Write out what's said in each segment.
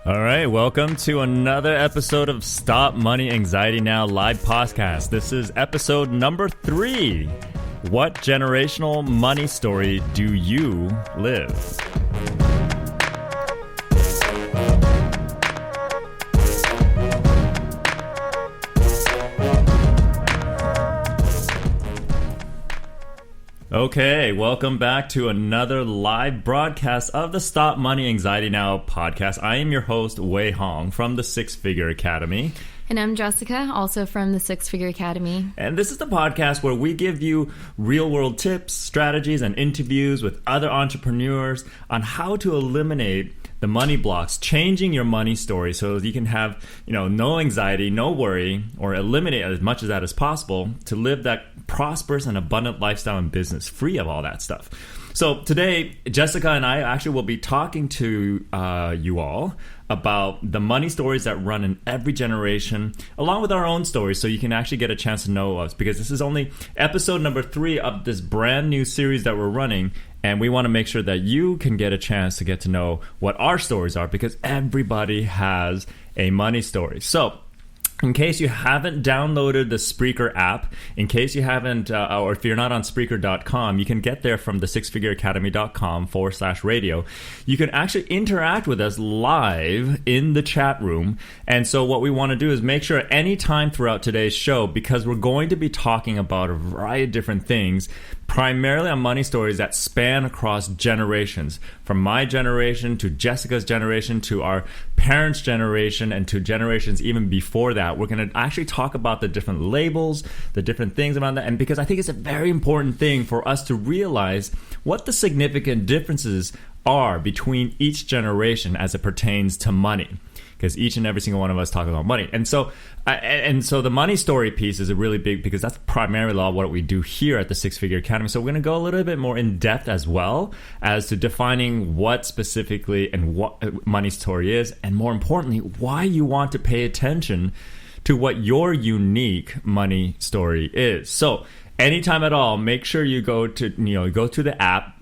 All right, welcome to another episode of Stop Money Anxiety Now live podcast. This is episode number 3. What generational money story do you live? Okay, welcome back to another live broadcast of the Stop Money Anxiety Now podcast. I am your host, Wei Hong from the Six Figure Academy. And I'm Jessica, also from the Six Figure Academy. And this is the podcast where we give you real-world tips, strategies, and interviews with other entrepreneurs on how to eliminate the money blocks, changing your money story so you can have, no anxiety, no worry, or eliminate as much of that as possible to live that prosperous and abundant lifestyle and business free of all that stuff. So today, Jessica and I actually will be talking to you all about the money stories that run in every generation, along with our own stories, so you can actually get a chance to know us, because this is only episode number 3 of this brand new series that we're running, and we want to make sure that you can get a chance to get to know what our stories are, because everybody has a money story. So in case you haven't downloaded the Spreaker app, in case you haven't, or if you're not on Spreaker.com, you can get there from the sixfigureacademy.com/radio. You can actually interact with us live in the chat room. And so what we want to do is make sure anytime throughout today's show, because we're going to be talking about a variety of different things, primarily on money stories that span across generations, from my generation to Jessica's generation to our parents' generation and to generations even before that. We're going to actually talk about the different labels, the different things about that, and because I think it's a very important thing for us to realize what the significant differences are between each generation as it pertains to money, because each and every single one of us talk about money. And so the money story piece is a really big, because that's primarily what we do here at the Six Figure Academy. So we're going to go a little bit more in depth as well as to defining what specifically and what money story is, and more importantly, why you want to pay attention to what your unique money story is. So anytime at all, make sure you go to the app,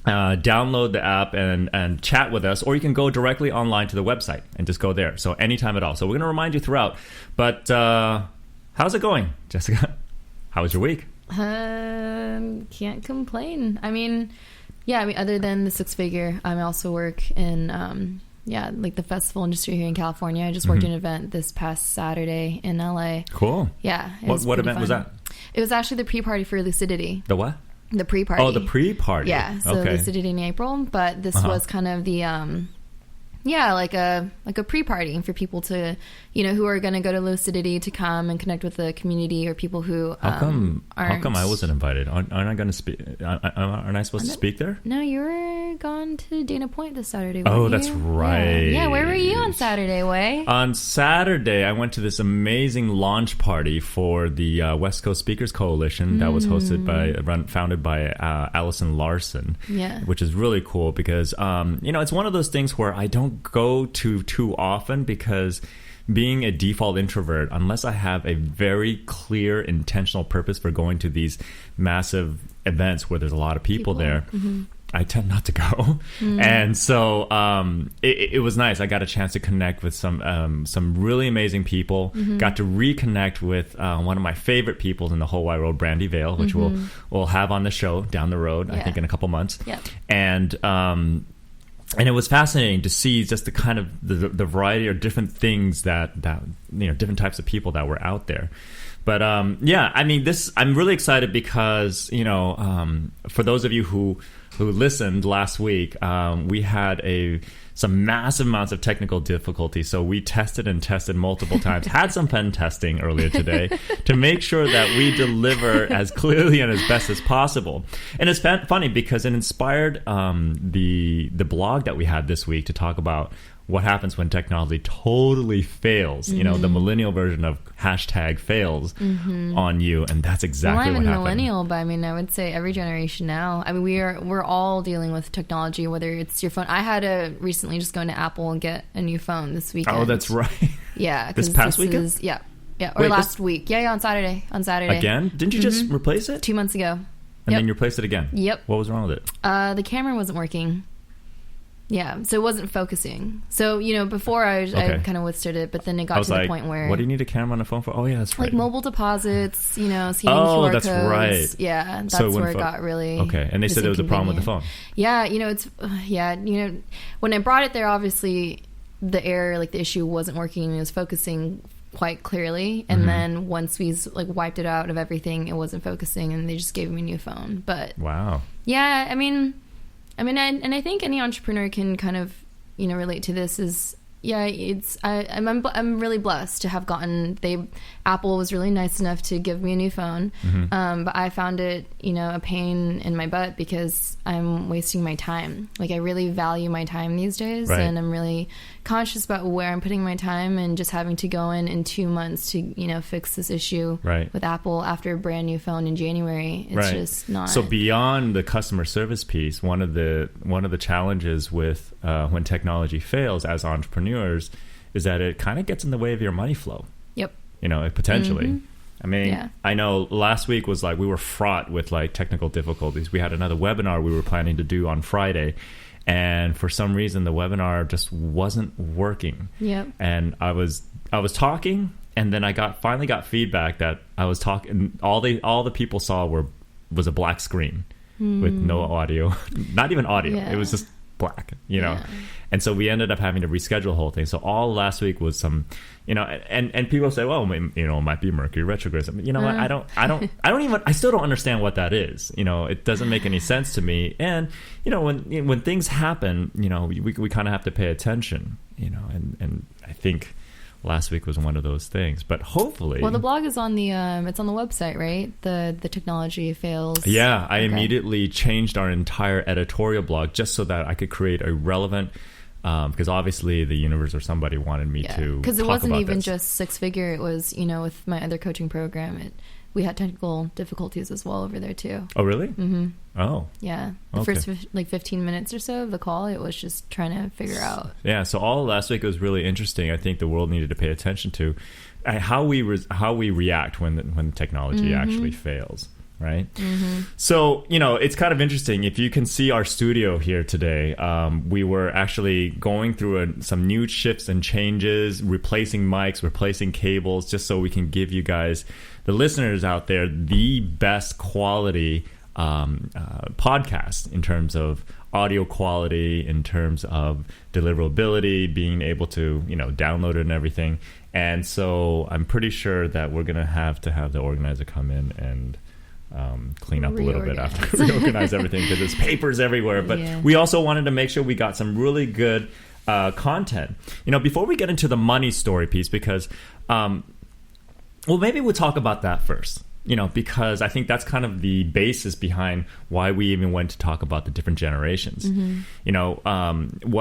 download the app and chat with us, or you can go directly online to the website and just go there. So anytime at all. So we're going to remind you throughout. But how's it going, Jessica? How was your week? Can't complain. Other than the Six Figure, I also work in like the festival industry here in California. I just worked an event this past Saturday in LA. Cool. Yeah. What event was that? It was actually the pre-party for Lucidity. The what? The pre-party. Oh, the pre-party. Yeah, so okay. Lucidity in April, but this was kind of the like a pre-party for people to, who are going to go to Lucidity to come and connect with the community, or people who How come I wasn't invited? Aren't I going to speak? Aren't I supposed to speak there? No, you were gone to Dana Point this Saturday. Oh, that's right. Yeah, where were you on Saturday, Wei? On Saturday, I went to this amazing launch party for the West Coast Speakers Coalition that was founded by Allison Larson. Yeah, which is really cool because it's one of those things where I don't go to too often, because being a default introvert, unless I have a very clear intentional purpose for going to these massive events where there's a lot of people there, I tend not to go. And so it was nice. I got a chance to connect with some really amazing people. Got to reconnect with one of my favorite people in the whole wide world, Brandy Vale, which we'll have on the show down the road, I think in a couple months. Yeah. And it was fascinating to see just the kind of the variety of different things that different types of people that were out there. But I'm really excited because for those of you who listened last week, we had some massive amounts of technical difficulty. So we tested multiple times, had some pen testing earlier today to make sure that we deliver as clearly and as best as possible. And it's funny because it inspired the blog that we had this week to talk about what happens when technology totally fails, the millennial version of #fails on you. And that's exactly what happened. I'm a millennial, but I would say every generation now. We're all dealing with technology, whether it's your phone. I had to recently just go into Apple and get a new phone this weekend. Oh, that's right. Yeah. This past weekend? Yeah. Or last week. Yeah, on Saturday. Again? Didn't you just replace it? 2 months ago. And then you replaced it again? Yep. What was wrong with it? The camera wasn't working. Yeah, so it wasn't focusing. So, before I kind of withstood it, but then it got to the point where... What do you need a camera on a phone for? Oh, yeah, that's right. Like mobile deposits, scanning QR that's codes. Right. Yeah, that's where it got really... Okay, and they said there was a problem with the phone. Yeah, when I brought it there, obviously the error, like the issue wasn't working. It was focusing quite clearly. And then once we wiped it out of everything, it wasn't focusing, and they just gave me a new phone. But... Wow. Yeah, I mean, I think any entrepreneur can kind of, relate to this is, I'm really blessed to have Apple was really nice enough to give me a new phone. But I found it, a pain in my butt because I'm wasting my time. Like, I really value my time these days, and I'm really conscious about where I'm putting my time, and just having to go in 2 months to, fix this issue with Apple after a brand new phone in January. It's just not. So beyond the customer service piece, one of the challenges with when technology fails as entrepreneurs is that it kind of gets in the way of your money flow. Yep. Potentially. I mean, I know last week was we were fraught with technical difficulties. We had another webinar we were planning to do on Friday, and for some reason the webinar just wasn't working. Yep. And I was talking, and then I finally got feedback that I was talking. All the people saw was a black screen with no audio, not even audio. Yeah. It was just black, And so we ended up having to reschedule the whole thing. So all last week was some, and people say, well, it might be Mercury retrograde. What? I still don't understand what that is. It doesn't make any sense to me. And, when things happen, we kind of have to pay attention, and I think last week was one of those things, but hopefully... Well, the blog is on it's on the website, right? The technology fails. Yeah, I immediately changed our entire editorial blog just so that I could create a relevant... because obviously the universe or somebody wanted me to because it wasn't even this. just six figure. It was, with my other coaching program, we had technical difficulties as well over there too. Oh, really? Mm-hmm. Oh. Yeah. The first 15 minutes or so of the call, it was just trying to figure out. Yeah. So all last week was really interesting. I think the world needed to pay attention to how we react when technology actually fails. Right? So, it's kind of interesting. If you can see our studio here today, we were actually going through some new shifts and changes, replacing mics, replacing cables, just so we can give you guys, the listeners out there, the best quality podcast in terms of audio quality, in terms of deliverability, being able to, download it and everything. And so I'm pretty sure that we're going to have the organizer come in and clean up a little bit after we reorganize everything, because there's papers everywhere. But we also wanted to make sure we got some really good content. Before we get into the money story piece, because, maybe we'll talk about that first. Because I think that's kind of the basis behind why we even went to talk about the different generations. What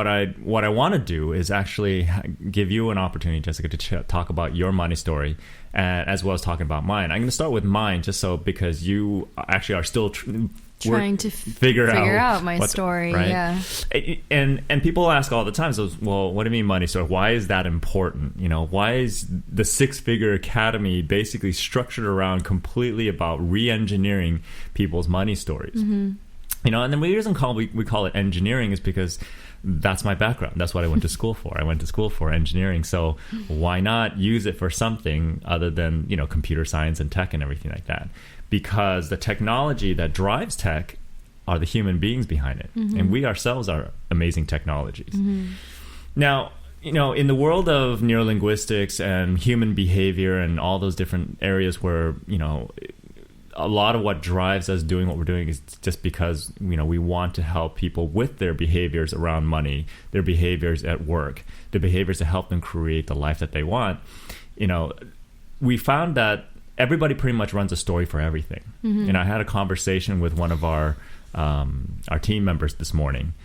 I want to do is actually give you an opportunity, Jessica, to talk about your money story, as well as talking about mine. I'm going to start with mine, because you actually are still trying to figure out my story. Right? Yeah. And people ask all the time, so, well, what do you mean money story? Why is that important? Why is the Six Figure Academy basically structured around completely about re-engineering people's money stories? And the reason we call it engineering is because that's my background. That's what I went to school for. I went to school for engineering. So why not use it for something other than, computer science and tech and everything like that? Because the technology that drives tech are the human beings behind it. And we ourselves are amazing technologies. Now, in the world of neurolinguistics and human behavior and all those different areas where, a lot of what drives us doing what we're doing is just because, we want to help people with their behaviors around money, their behaviors at work, their behaviors to help them create the life that they want. We found that everybody pretty much runs a story for everything. And I had a conversation with one of our team members this morning,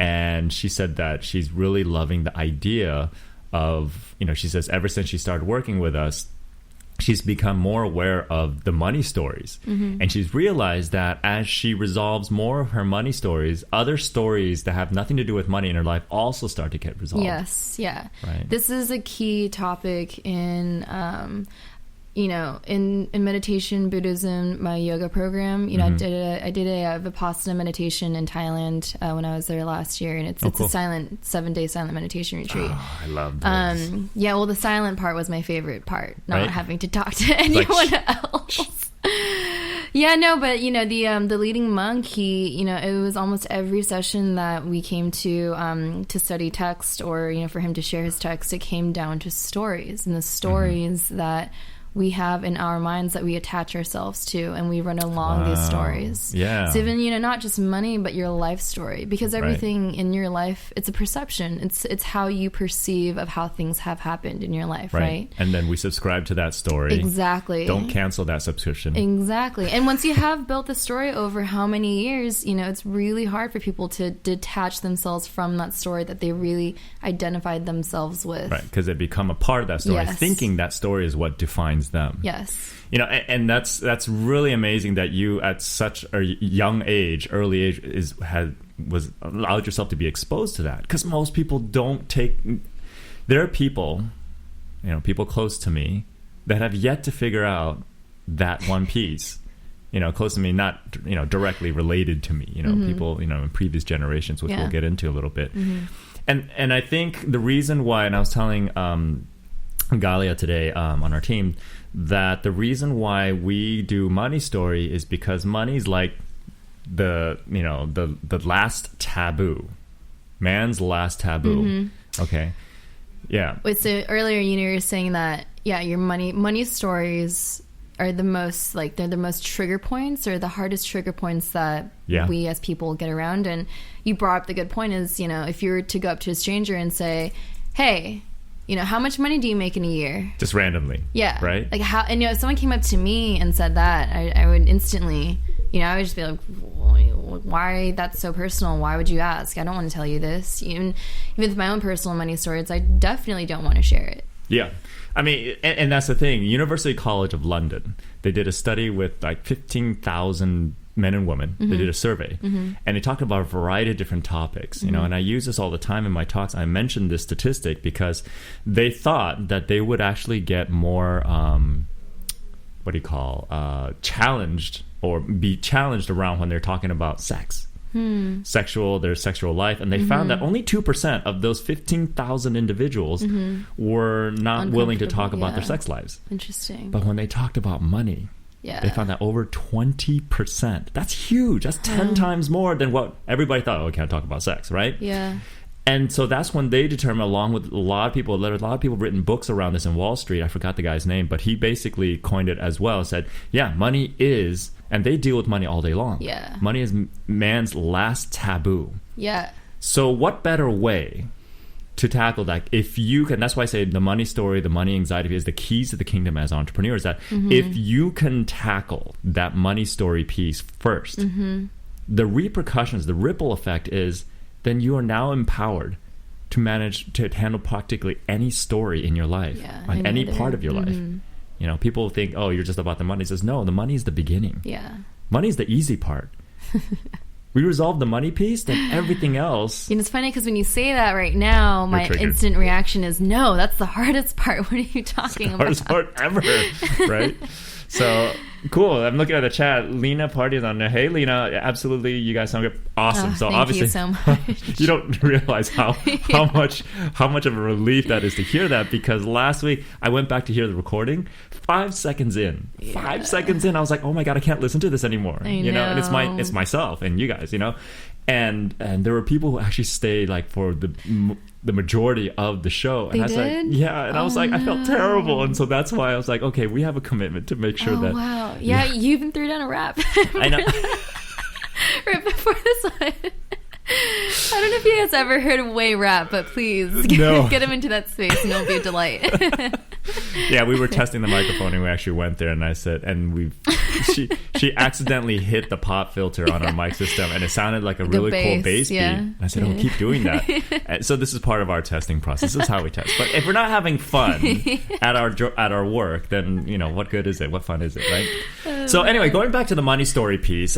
and she said that she's really loving the idea of, she says ever since she started working with us, she's become more aware of the money stories. And she's realized that as she resolves more of her money stories, other stories that have nothing to do with money in her life also start to get resolved. Yes, yeah. Right. This is a key topic in in meditation, Buddhism, my yoga program, I did a Vipassana meditation in Thailand when I was there last year, and it's cool. a 7-day silent meditation retreat. Oh, I love this. Yeah, well, the silent part was my favorite part, not Right? having to talk to anyone else. Yeah, no, but the leading monk, he, it was almost every session that we came to study text, or for him to share his text, it came down to stories, and the stories that we have in our minds that we attach ourselves to, and we run along these stories. Yeah. So even, not just money, but your life story, because everything in your life, it's a perception. It's how you perceive of how things have happened in your life, right? And then we subscribe to that story. Exactly. Don't cancel that subscription. Exactly. And once you have built the story over how many years, it's really hard for people to detach themselves from that story that they really identified themselves with. Right, because they become a part of that story, Yes. thinking that story is what defines them. Yes. And that's really amazing that you at such a young age, early age, was allowed yourself to be exposed to that. Because most people don't take. There are people, people close to me, that have yet to figure out that one piece. Close to me, not directly related to me. People in previous generations, which we'll get into a little bit. And I think the reason why, and I was telling Galia today on our team, that the reason why we do Money Story is because money's like the last taboo, man's last taboo. Okay, yeah. Wait, so earlier you were saying that your money stories are the most they're the most trigger points, or the hardest trigger points that we as people get around. And you brought up the good point is if you were to go up to a stranger and say, hey, how much money do you make in a year? Just randomly. Yeah. Right? Like how, and if someone came up to me and said that, I would instantly, I would just be like, why that's so personal? Why would you ask? I don't want to tell you this. Even with my own personal money stories, I definitely don't want to share it. Yeah. I mean, and that's the thing. University College of London, they did a study with 15,000 men and women. They did a survey, and they talked about a variety of different topics, and I use this all the time in my talks. I mentioned this statistic because they thought that they would actually get more, challenged, or be challenged around when they're talking about sex. Their sexual life, and they found that only 2% of those 15,000 individuals were not willing to talk about their sex lives. Interesting. But when they talked about money, they found that over 20%. That's huge. That's 10 times more than what everybody thought. Oh, we can't talk about sex, right? Yeah. And so that's when they determined, along with a lot of people written books around this in Wall Street. I forgot the guy's name, but he basically coined it as well. Said, money is, and they deal with money all day long. Yeah. Money is man's last taboo. Yeah. So what better way to tackle that? If you can, that's why I say the money story, the money anxiety is the keys to the kingdom as entrepreneurs. That if you can tackle that money story piece first, the repercussions, the ripple effect is, then you are now empowered to manage to handle practically any story in your life, on any part of your life. People think, oh, you're just about the money. It says, no, the money is the beginning. Yeah. Money is the easy part. We resolve the money piece, then everything else. It's funny because when you say that right now, my instant reaction is, no, that's the hardest part. What are you talking about? Hardest part ever, right? So cool. I'm looking at the chat. Lena Party is on there. Hey, Lena, absolutely. You guys sound good. Awesome. So thank obviously, you so much. You don't realize how much of a relief that is to hear that, because last week I went back to hear the recording. 5 seconds in, I was like, oh my God, I can't listen to this anymore. And it's myself and you guys, and there were people who actually stayed for the majority of the show. And they I was did? I was like, I felt terrible. And so that's why I was like, okay, we have a commitment to make sure that. Wow. Yeah, you even threw down a rap. I know. Right before this one. I don't know if you guys ever heard of Way Rap, but please get him into that space and it'll be a delight. Yeah, we were testing the microphone and we actually went there, and I said, and she accidentally hit the pop filter on our mic system, and it sounded like a really cool bass beat. And I said, keep doing that. And so this is part of our testing process. This is how we test. But if we're not having fun at our work, then what good is it? What fun is it, right? So anyway, going back to the money story piece.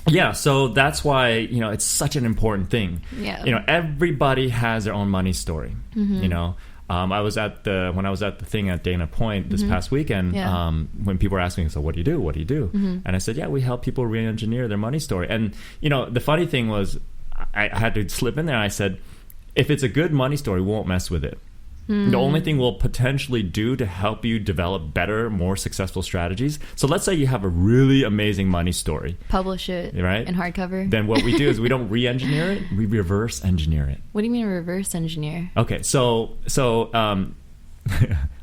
Yeah, so that's why, it's such an important thing. Yeah. Everybody has their own money story. I was at when I was at the thing at Dana Point this past weekend, when people were asking, so what do you do? What do you do? And I said, yeah, we help people re-engineer their money story. And, the funny thing was I had to slip in there. I said, if it's a good money story, we won't mess with it. The only thing we'll potentially do to help you develop better, more successful strategies. So let's say you have a really amazing money story. Publish it, right? In hardcover. Then what we do is we don't re-engineer it, we reverse engineer it. What do you mean reverse engineer? Okay, so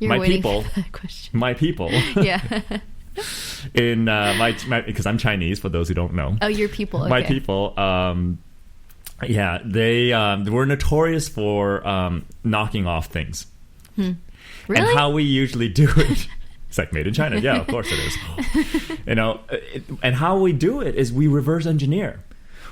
You're waiting for that question. my people. Yeah. In my because I'm Chinese, for those who don't know. Oh, your people. Okay. My people. Yeah, they were notorious for knocking off things. Really? And how we usually do it. It's like made in China. Yeah, of course it is. And how we do it is we reverse engineer.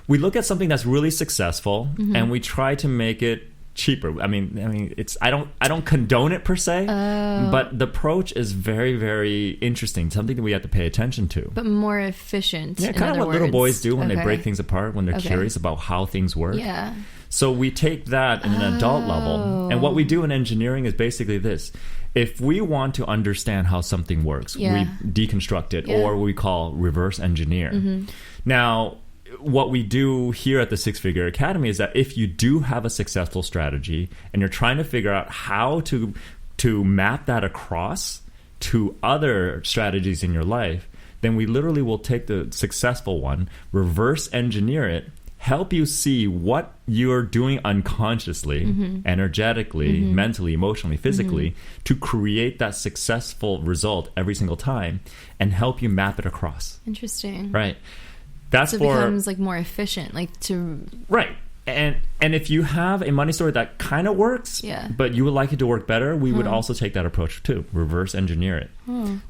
We look at something that's really successful and we try to make it cheaper. I mean, it's I don't condone it per se, but the approach is very, very interesting. Something that we have to pay attention to. But more efficient. Yeah, kind of what little boys do when they break things apart, when they're curious about how things work. Yeah. So we take that at an adult level, and what we do in engineering is basically this. If we want to understand how something works, we deconstruct it, or we call reverse engineer. Now, what we do here at the Six Figure Academy is that if you do have a successful strategy and you're trying to figure out how to map that across to other strategies in your life, then we literally will take the successful one, reverse engineer it, help you see what you're doing unconsciously, energetically, mentally, emotionally, physically, to create that successful result every single time and help you map it across. Interesting. Right. That's so it becomes like more efficient, like to right. And if you have a money story that kind of works, but you would like it to work better, we would also take that approach too, reverse engineer it.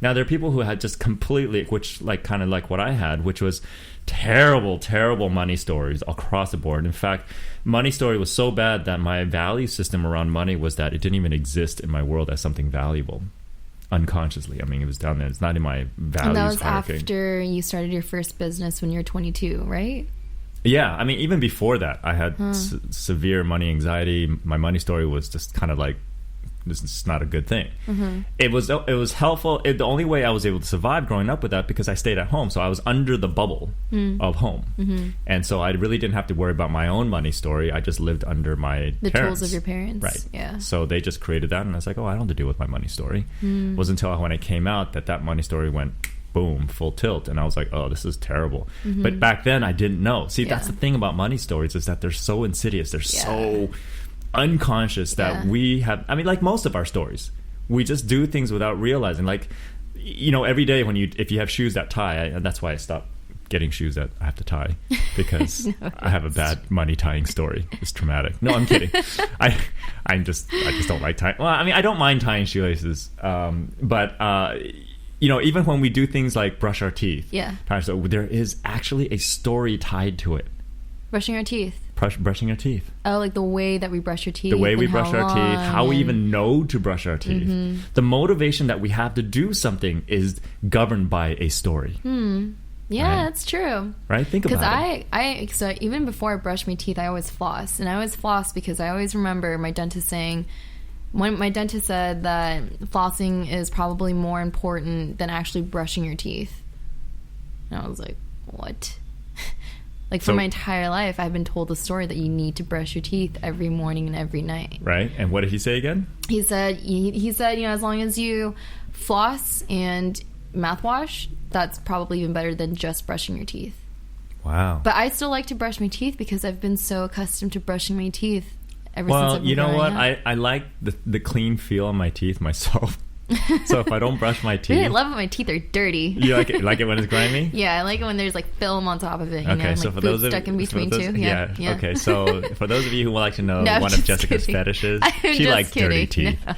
Now there are people who had just completely, which like kind of like what I had, which was terrible money stories across the board. In fact, money story was so bad that my value system around money was that it didn't even exist in my world as something valuable. Unconsciously. I mean, it was down there. It's not in my values. And that was hierarchy. After you started your first business when you were 22, right? Yeah. I mean, even before that, I had severe money anxiety. My money story was just kind of like, this is not a good thing. It was helpful. The only way I was able to survive growing up with that because I stayed at home. So I was under the bubble of home. And so I really didn't have to worry about my own money story. I just lived under my the parents. tools of your parents. Right. Yeah. So they just created that. And I was like, oh, I don't have to deal with my money story. It wasn't until when I came out that money story went boom, full tilt. And I was like, oh, this is terrible. But back then I didn't know. See, that's the thing about money stories is that they're so insidious. They're so unconscious that we have, I mean, like most of our stories, we just do things without realizing. Like, every day if you have shoes that tie, that's why I stopped getting shoes that I have to tie, because I have a bad money tying story. It's traumatic. No, I'm kidding. I just don't like tying. Well, I mean, I don't mind tying shoelaces, but even when we do things like brush our teeth, so there is actually a story tied to it. Brushing our teeth. Brushing our teeth. Oh, like the way that we brush our teeth. The way we brush our teeth, how we even know to brush our teeth. The motivation that we have to do something is governed by a story. Yeah, right? That's true. Right? Think about it. Because so even before I brush my teeth, I always floss. And I always floss because I always remember my dentist saying, when my dentist said that flossing is probably more important than actually brushing your teeth. And I was like, what? Like, for my entire life, I've been told the story that you need to brush your teeth every morning and every night. Right. And what did he say again? He said, as long as you floss and mouthwash, that's probably even better than just brushing your teeth. Wow. But I still like to brush my teeth because I've been so accustomed to brushing my teeth ever since I've been you know what? up. I like the clean feel on my teeth myself. So if I don't brush my teeth... Really, I love when my teeth are dirty. You like it when it's grimy? Yeah, I like it when there's like film on top of it. Okay, so like for food those stuck in between too. Yeah. Okay, so for those of you who would like to know No, one of Jessica's fetishes, she likes dirty teeth. No.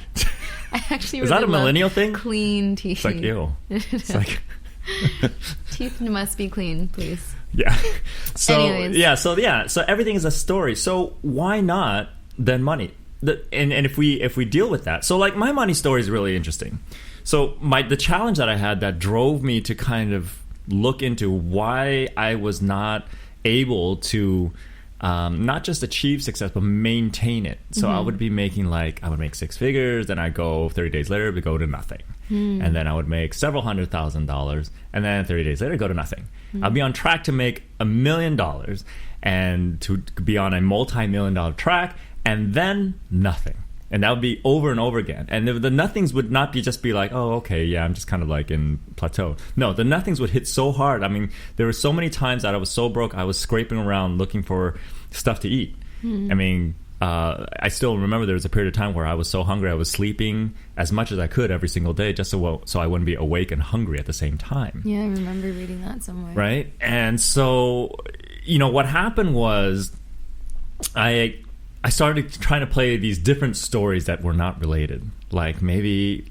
I actually Is that a millennial thing? Clean teeth. It's like, ew. It's like... Teeth must be clean, please. Yeah. So anyways. So everything is a story. So why not then money? And if we deal with that, so like my money story is really interesting. So the challenge that I had that drove me to kind of look into why I was not able to not just achieve success, but maintain it. So I would be making I would make six figures, then I go 30 days later, it would go to nothing. And then I would make several $100,000, and then 30 days later, go to nothing. I'll be on track to make $1 million and to be on a multi-million-dollar track, and then nothing. And that would be over and over again. And the nothings would not just be like, oh, okay, yeah, I'm just kind of like in plateau. No, the nothings would hit so hard. I mean, there were so many times that I was so broke, I was scraping around looking for stuff to eat. I mean, I still remember there was a period of time where I was so hungry, I was sleeping as much as I could every single day just so I wouldn't be awake and hungry at the same time. Yeah, I remember reading that somewhere. Right? And so, what happened was I started trying to play these different stories that were not related, maybe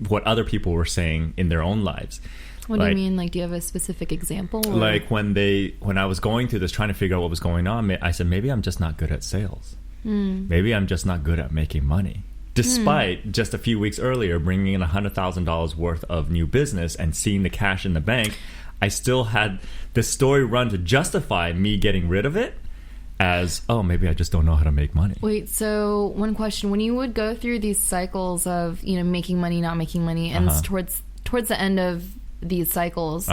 what other people were saying in their own lives. What do you mean? Do you have a specific example? Or? When I was going through this, trying to figure out what was going on, I said, maybe I'm just not good at sales. Maybe I'm just not good at making money. Despite just a few weeks earlier bringing in $100,000 worth of new business and seeing the cash in the bank, I still had this story run to justify me getting rid of it. As, oh, maybe I just don't know how to make money. Wait, so one question. When you would go through these cycles of, making money, not making money, and towards the end of these cycles,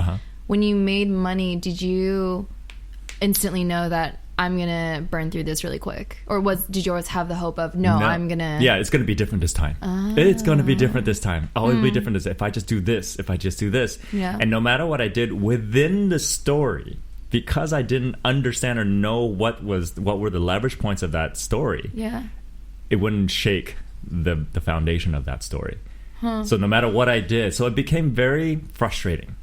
when you made money, did you instantly know that I'm going to burn through this really quick? Or did you always have the hope of, no. I'm going to... Yeah, it's going to be different this time. It's going to be different this time. Oh, it'll be different this if I just do this, if I just do this. Yeah. And no matter what I did within the story... Because I didn't understand or know what were the leverage points of that story, it wouldn't shake the foundation of that story. So no matter what I did, so it became very frustrating.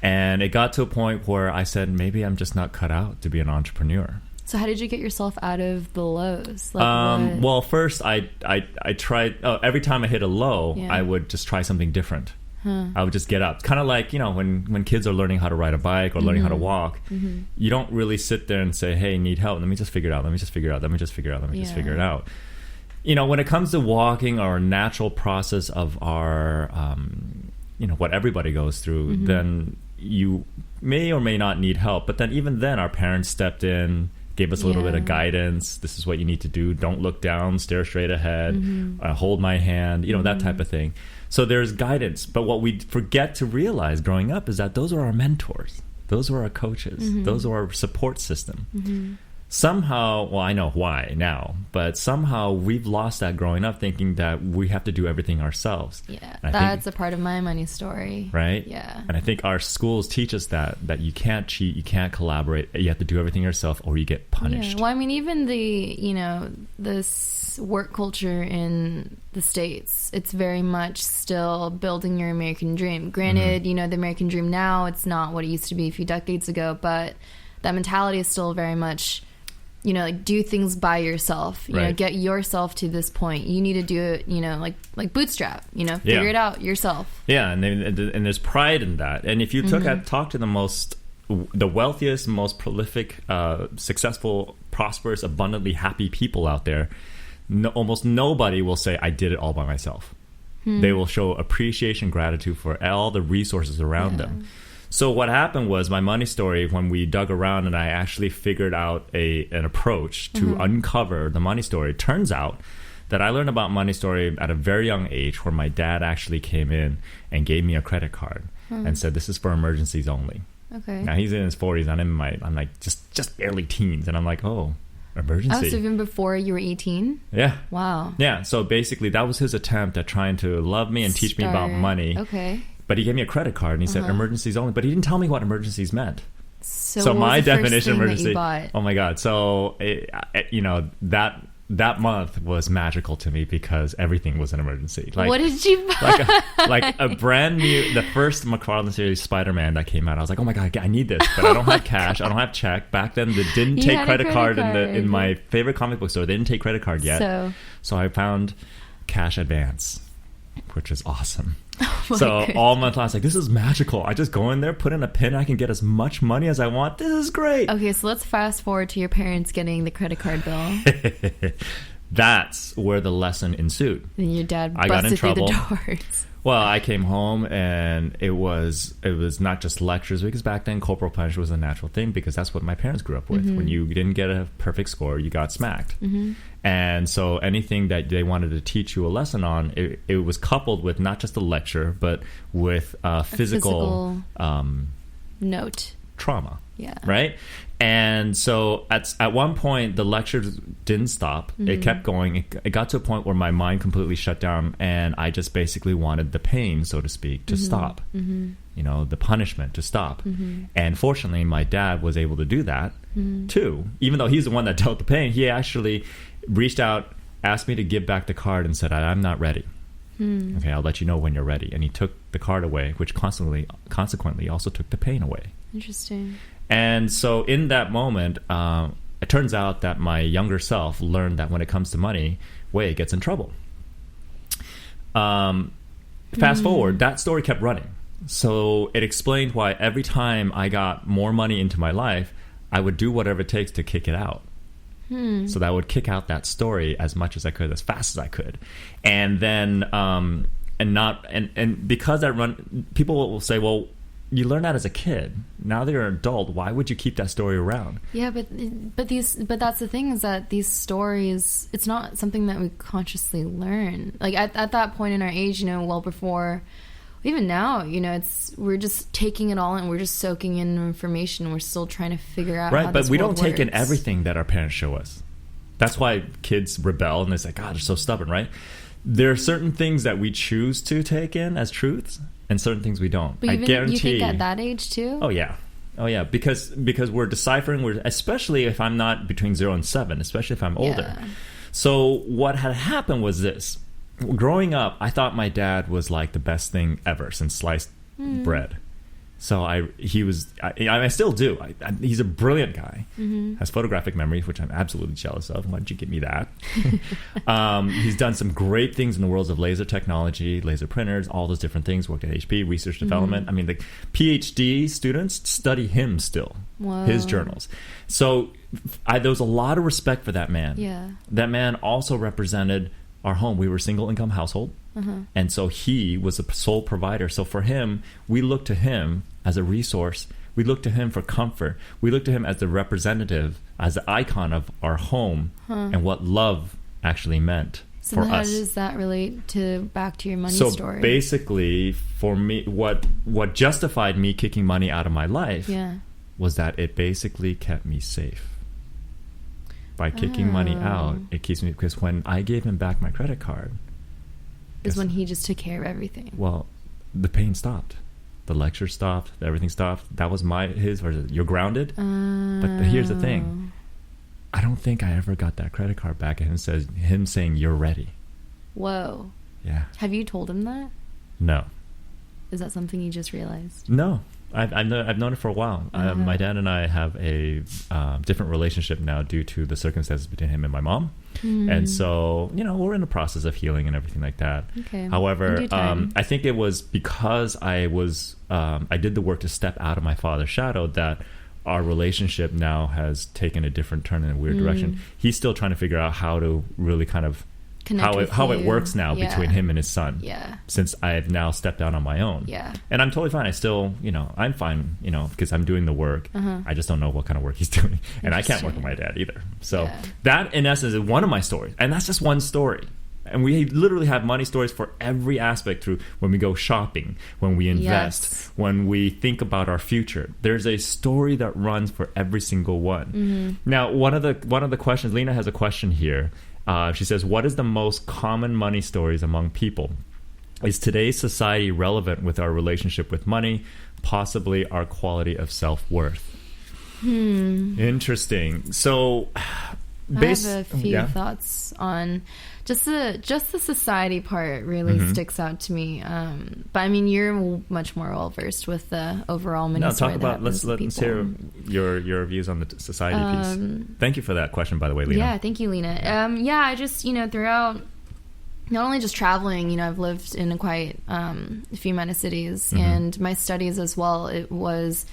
And it got to a point where I said, maybe I'm just not cut out to be an entrepreneur. So how did you get yourself out of the lows? Well, first I tried, every time I hit a low, I would just try something different. I would just get up. Kind of like, when kids are learning how to ride a bike or learning how to walk, you don't really sit there and say, hey, need help. Let me just figure it out. Let me just figure it out. Let me just figure it out. Let me just figure it out. When it comes to walking, our natural process of our, what everybody goes through, then you may or may not need help. But then even then, our parents stepped in, gave us a little bit of guidance. This is what you need to do. Don't look down, stare straight ahead, hold my hand, that type of thing. So there's guidance. But what we forget to realize growing up is that those are our mentors. Those are our coaches. Those are our support system. Somehow, well, I know why now, but somehow we've lost that growing up, thinking that we have to do everything ourselves. Yeah, that's a part of my money story. Right? Yeah. And I think our schools teach us that you can't cheat, you can't collaborate, you have to do everything yourself or you get punished. Yeah. Well, I mean, even this work culture in the States, it's very much still building your American dream. Granted, the American dream now, it's not what it used to be a few decades ago, but that mentality is still very much... do things by yourself, get yourself to this point. You need to do it, like bootstrap, figure it out yourself. Yeah. And there's pride in that. And if you talk to the wealthiest, most prolific, successful, prosperous, abundantly happy people out there, almost nobody will say, I did it all by myself. They will show appreciation, gratitude for all the resources around them. So what happened was my money story, when we dug around and I actually figured out an approach to uncover the money story, turns out that I learned about money story at a very young age, where my dad actually came in and gave me a credit card and said, this is for emergencies only. Okay. Now he's in his 40s, I'm like just barely teens, and I'm like, oh, emergency. Oh, so even before you were 18? Yeah. Wow. Yeah, so basically that was his attempt at trying to love me and teach me about money. Okay. But he gave me a credit card and he said emergencies only, but he didn't tell me what emergencies meant. So my definition of emergency, oh my God. So, that month was magical to me because everything was an emergency. What did you buy? Like a brand new, the first McFarlane series Spider-Man that came out. I was like, oh my God, I need this, but I don't have cash. I don't have check. Back then, they didn't take credit card in my favorite comic book store. They didn't take credit card yet. So I found cash advance, which is awesome. So all month long, I was like, this is magical. I just go in there, put in a pin, I can get as much money as I want. This is great. Okay, so let's fast forward to your parents getting the credit card bill. That's where the lesson ensued. And your dad I got in busted through trouble. the doors. Well, I came home and it was not just lectures, because back then corporal punishment was a natural thing, because that's what my parents grew up with. When you didn't get a perfect score, you got smacked. And so anything that they wanted to teach you a lesson on, it was coupled with not just a lecture, but with physical note trauma. Yeah. Right? And so at one point, the lectures didn't stop. It kept going. It got to a point where my mind completely shut down, and I just basically wanted the pain, so to speak, to stop. You know, the punishment to stop. And fortunately, my dad was able to do that, too. Even though he's the one that dealt the pain, he actually reached out, asked me to give back the card, and said, I'm not ready. Okay, I'll let you know when you're ready. And he took the card away, which consequently also took the pain away. Interesting. And so in that moment, it turns out that my younger self learned that when it comes to money, Wei gets in trouble. Fast forward, that story kept running. So it explained why every time I got more money into my life, I would do whatever it takes to kick it out. So that I would kick out that story as much as I could, as fast as I could. And then, and because that people will say, well, you learn that as a kid. Now that you're an adult, why would you keep that story around? Yeah, but that's the thing, is that these stories, it's not something that we consciously learn. Like at that point in our age, you know, well before, even now, you know, we're just taking it all in. We're just soaking in information. And we're still trying to figure out how but this we world don't take in works. everything that our parents show us. That's why kids rebel and they say, God, they're so stubborn, right? There are certain things that we choose to take in as truths, and certain things we don't. But I guarantee. You think at that age too? Oh yeah, because we're deciphering. Especially if I'm not between 0 and 7, especially if I'm older. So what had happened was this: growing up, I thought my dad was like the best thing ever since sliced bread. So I still do. He's a brilliant guy. Has photographic memory, which I'm absolutely jealous of. Why don't you give me that? He's done some great things in the worlds of laser technology, laser printers, all those different things. Worked at HP, research development. I mean, the PhD students study him still. Whoa. His journals. So there was a lot of respect for that man. Yeah. That man also represented our home. We were a single income household. And so he was the sole provider. So for him, we looked to him as a resource. We looked to him for comfort. We looked to him as the representative, as the icon of our home and what love actually meant for us. So how does that relate back to your money story? So basically, for me, what justified me kicking money out of my life was that it basically kept me safe. By kicking money out, it keeps me, because when I gave him back my credit card, is when he just took care of everything. Well, the pain stopped. The lecture stopped. Everything stopped. That was his version. You're grounded. But here's the thing. I don't think I ever got that credit card back. And him saying, you're ready. Whoa. Yeah. Have you told him that? No. Is that something you just realized? No. I've known it for a while. My dad and I have a different relationship now due to the circumstances between him and my mom. And so, you know, we're in the process of healing and everything like that. Okay. However, I think it was because I did the work to step out of my father's shadow that our relationship now has taken a different turn in a weird direction. He's still trying to figure out how to really kind of how it works now between him and his son. Yeah. Since I've now stepped out on my own. Yeah. And I'm totally fine. I still, you know, I'm fine, you know, because I'm doing the work. I just don't know what kind of work he's doing. And I can't work with my dad either. So that, in essence, is one of my stories. And that's just one story. And we literally have money stories for every aspect, through when we go shopping, when we invest, when we think about our future. There's a story that runs for every single one. Now, one of the questions, Lena has a question here. She says, what is the most common money stories among people? Is today's society relevant with our relationship with money, possibly our quality of self-worth? Interesting. So, I have a few thoughts on just the society part. Really sticks out to me. But I mean, you're much more well versed with the overall money story. Let's hear your views on the society piece. Thank you for that question, by the way, Lena. Yeah, thank you, Lena. I just, you know, throughout not only just traveling, you know, I've lived in quite a few amount of cities, and my studies as well. It was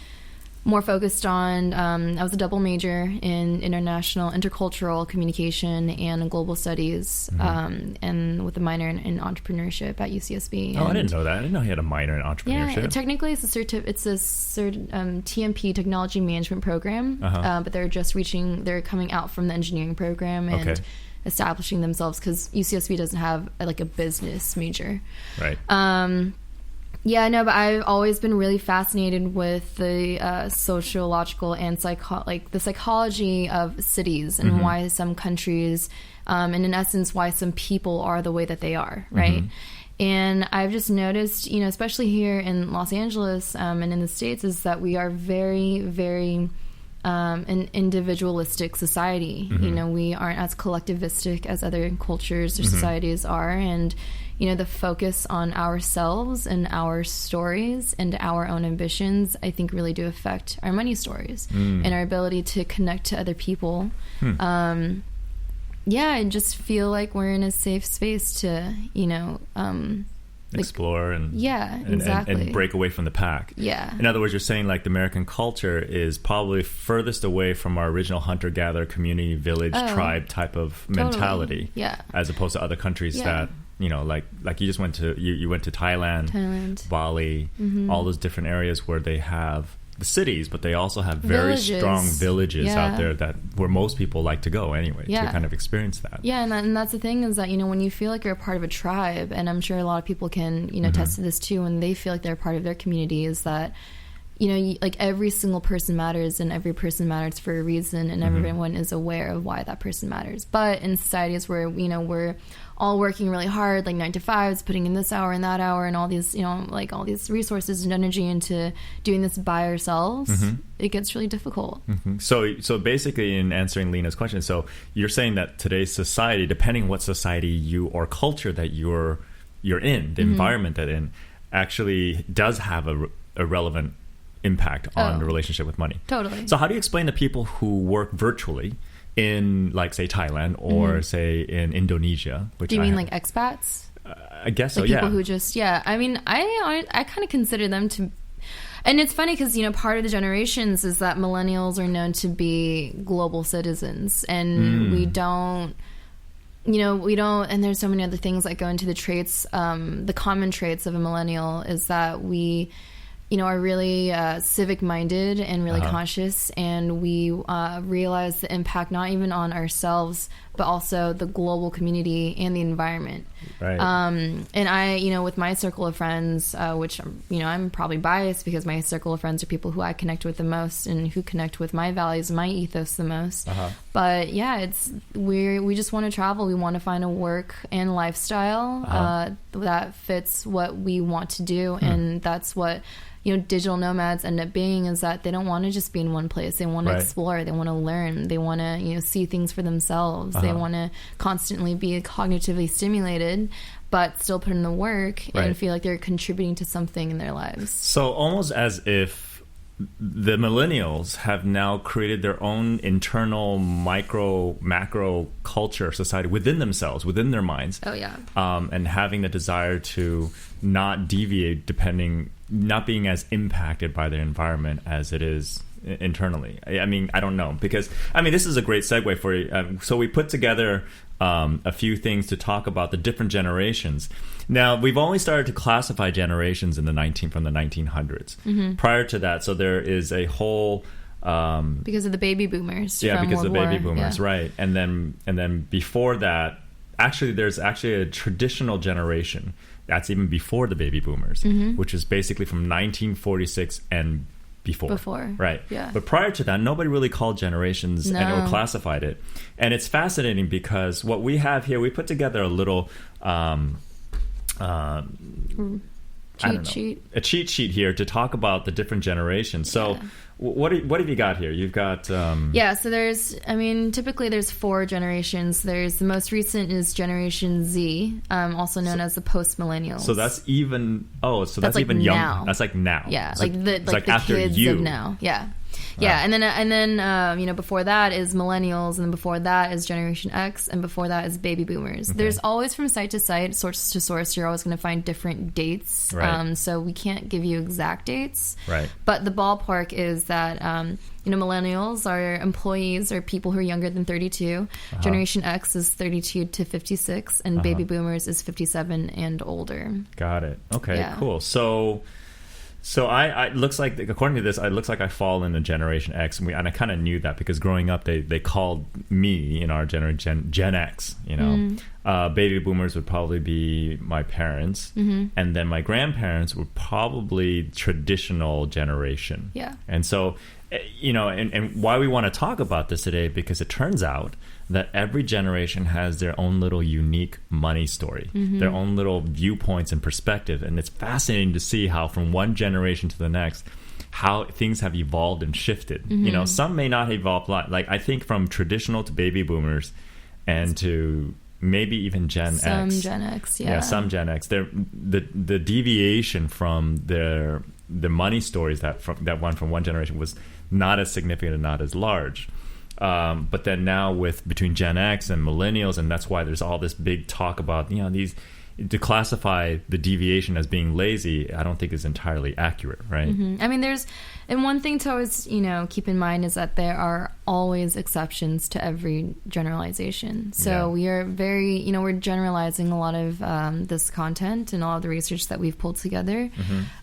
more focused on, I was a double major in international intercultural communication and global studies, and with a minor in entrepreneurship at UCSB. Oh, I didn't know that. I didn't know he had a minor in entrepreneurship. Yeah, technically it's a TMP technology management program, but they're coming out from the engineering program and establishing themselves, because UCSB doesn't have like a business major. Right. Yeah, no, but I've always been really fascinated with the sociological and the psychology of cities, and why some countries, and in essence, why some people are the way that they are, right? And I've just noticed, especially here in Los Angeles and in the States, is that we are very, very an individualistic society. We aren't as collectivistic as other cultures or societies are, and the focus on ourselves and our stories and our own ambitions, I think, really do affect our money stories and our ability to connect to other people. I just feel like we're in a safe space to, explore and exactly. and break away from the pack. Yeah. In other words, you're saying like the American culture is probably furthest away from our original hunter-gatherer community, village, tribe type of mentality. Yeah. As opposed to other countries that, like you just went to you went to Thailand, Bali, all those different areas where they have the cities, but they also have very strong villages out there where most people like to go anyway to kind of experience that. Yeah, and that's the thing, is that when you feel like you're a part of a tribe, and I'm sure a lot of people can attest to this too, when they feel like they're a part of their community, is that like every single person matters, and every person matters for a reason, and everyone is aware of why that person matters. But in societies where we're all working really hard, like 9 to 5s, putting in this hour and that hour, and all these like all these resources and energy into doing this by ourselves, it gets really difficult. So basically, in answering Lena's question, so you're saying that today's society, depending on what society you or culture that you're in, the environment that in, actually does have a relevant impact on the relationship with money. Totally. So how do you explain to people who work virtually in, like, say, Thailand or say in Indonesia? Which do you mean like expats? I guess so, like people who just, I mean, I kind of consider them to, and it's funny because, part of the generations is that millennials are known to be global citizens, and we don't, and there's so many other things that go into the traits, the common traits of a millennial is that we, are really civic-minded and really conscious, and we realize the impact not even on ourselves, but also the global community and the environment. Right. And I, with my circle of friends, which, I'm probably biased because my circle of friends are people who I connect with the most and who connect with my values, my ethos the most. But yeah, we just want to travel. We want to find a work and lifestyle that fits what we want to do, and that's what digital nomads end up being, is that they don't want to just be in one place. They want to explore. They want to learn. They want to, see things for themselves. They want to constantly be cognitively stimulated, but still put in the work and feel like they're contributing to something in their lives. So almost as if the millennials have now created their own internal macro culture society within themselves, within their minds. Oh, yeah. And having the desire to not deviate not being as impacted by their environment as it is internally. I mean, I don't know, because this is a great segue for you. So we put together a few things to talk about the different generations. Now, we've only started to classify generations from the 1900s. Prior to that, so there is a whole because of the baby boomers. Yeah, from because of the baby War. boomers, right? And then before that, there's actually a traditional generation that's even before the baby boomers, which is basically from 1946 and before. Right. Yeah. But prior to that, nobody really called generations or classified it. And it's fascinating because what we have here, we put together a little a cheat sheet here to talk about the different generations. So what have you got here? You've got so there's typically there's 4 generations. There's the most recent is Generation Z, also known as the post millennials. So that's even that's like even now. young. That's like now. Yeah, It's like the after kids you. of now. Yeah. Yeah, and then you know, before that is Millennials, and then before that is Generation X, and before that is Baby Boomers. Okay. There's always, from site to site, source to source, you're always going to find different dates. Right. So we can't give you exact dates. Right. But the ballpark is that you know, Millennials are employees or people who are younger than 32. Generation X is 32 to 56, and Baby Boomers is 57 and older. Got it. Okay, Yeah. cool. So I looks like, according to this, it looks like I fall in the Generation X, and I kind of knew that because growing up they called me in our generation Gen X. You know, Baby Boomers would probably be my parents, and then my grandparents were probably traditional generation. Yeah. And so, you know, and why we want to talk about this today, because it turns out that every generation has their own little unique money story, their own little viewpoints and perspective. And it's fascinating to see how from one generation to the next, how things have evolved and shifted. You know, some may not have evolved a lot. Like, I think from traditional to Baby Boomers and to maybe even Gen X. Some Gen X, yeah. Yeah, some Gen X. The deviation from the money stories that went from one generation was not as significant and not as large. But then now between Gen X and Millennials, and that's why there's all this big talk about, you know, these, to classify the deviation as being lazy, I don't think is entirely accurate, right? I mean, and one thing to always, you know, keep in mind is that there are always exceptions to every generalization. So we are very, you know, we're generalizing a lot of this content and all of the research that we've pulled together.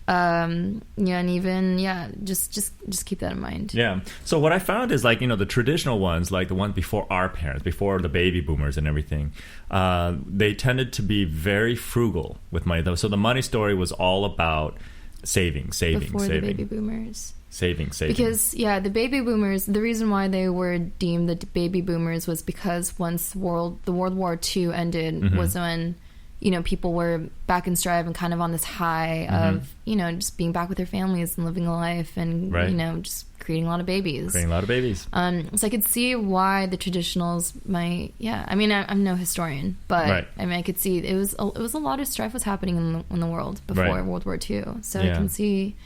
Yeah, and even, just keep that in mind. Yeah. So what I found is, like, you know, the traditional ones, like the ones before our parents, before the Baby Boomers and everything, they tended to be very frugal with money. So the money story was all about saving. Before the Baby Boomers. Saving. Because, the Baby Boomers, the reason why they were deemed the Baby Boomers was because once the World War II ended was when, you know, people were back in strive and kind of on this high of, you know, just being back with their families and living a life and, you know, just creating a lot of babies. So I could see why the traditionals might, I mean, I'm no historian, but I mean, I could see it was a lot of strife was happening in the world before World War II. So I can see,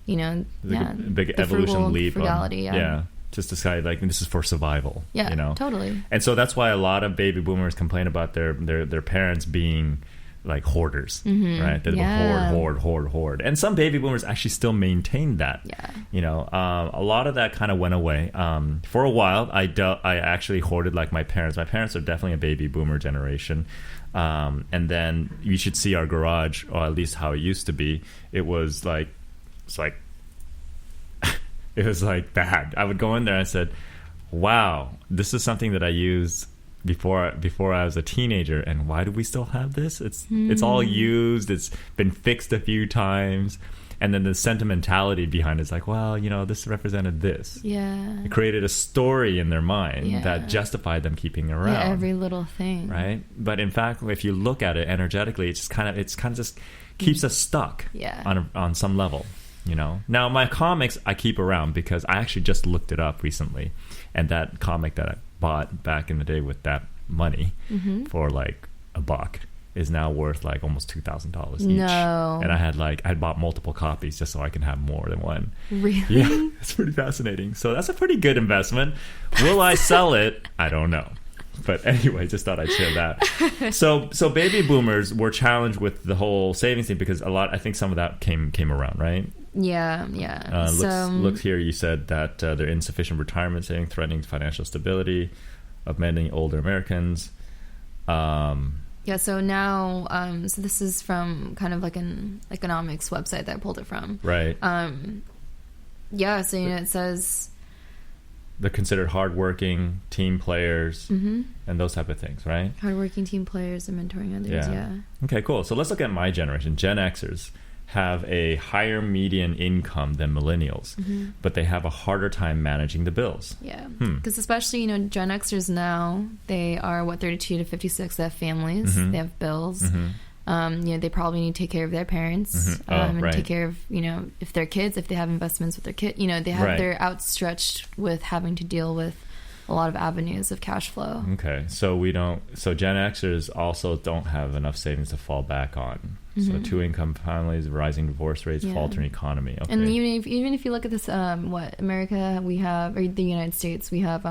you know, big evolution leap. Frugality, just decide, like, this is for survival. Yeah, you know? Totally. And so that's why a lot of Baby Boomers complain about their parents being like hoarders, right? They're hoard. And some Baby Boomers actually still maintain that. Yeah. You know, a lot of that kind of went away. For a while, I actually hoarded like my parents. My parents are definitely a Baby Boomer generation. And then you should see our garage, or at least how it used to be. It was like it was like bad. I would go in there and I said, wow, this is something that I used before I was a teenager, and why do we still have this? It's all used, it's been fixed a few times, and then the sentimentality behind it's like, well, you know, this represented this. It created a story in their mind that justified them keeping it around. Every little thing, right? But in fact, if you look at it energetically, it's kind of just keeps us stuck on some level. You know, now my comics I keep around because I actually just looked it up recently, and that comic that I bought back in the day with that money for like $1 is now worth like almost $2,000 each. No. And I bought multiple copies just so I can have more than one. Really? Yeah, it's pretty fascinating. So that's a pretty good investment. Will I sell it? I don't know. But anyway, just thought I'd share that. So Baby Boomers were challenged with the whole savings thing because I think some of that came around, right? Yeah. Looks here, you said that there are insufficient retirement saving, threatening financial stability of many older Americans. So now, so this is from kind of like an economics website that I pulled it from. Right. So, you know, it says they're considered hardworking team players and those type of things, right? Hardworking team players and mentoring others, yeah. Okay, cool. So let's look at my generation. Gen Xers have a higher median income than millennials, but they have a harder time managing the bills. Yeah, because especially, you know, Gen Xers now, they are 32 to 56. They have families, they have bills. You know, they probably need to take care of their parents and take care of, you know, if they're kids, if they have investments with their kid, you know, they have they're outstretched with having to deal with a lot of avenues of cash flow. Okay, so Gen Xers also don't have enough savings to fall back on. So two-income families, rising divorce rates, faltering economy. Okay. And even if you look at this, America, we have, or the United States, we have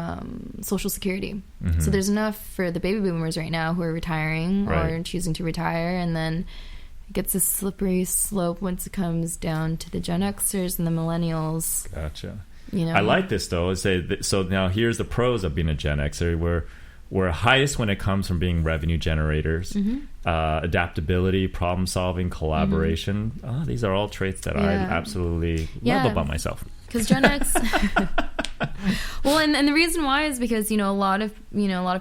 Social Security. So there's enough for the baby boomers right now who are retiring or choosing to retire, and then it gets a slippery slope once it comes down to the Gen Xers and the Millennials. Gotcha. You know? I like this though. So now here's the pros of being a Gen Xer. We're highest when it comes from being revenue generators, adaptability, problem solving, collaboration. These are all traits that I absolutely love about myself. Because Gen X, well, and the reason why is because a lot of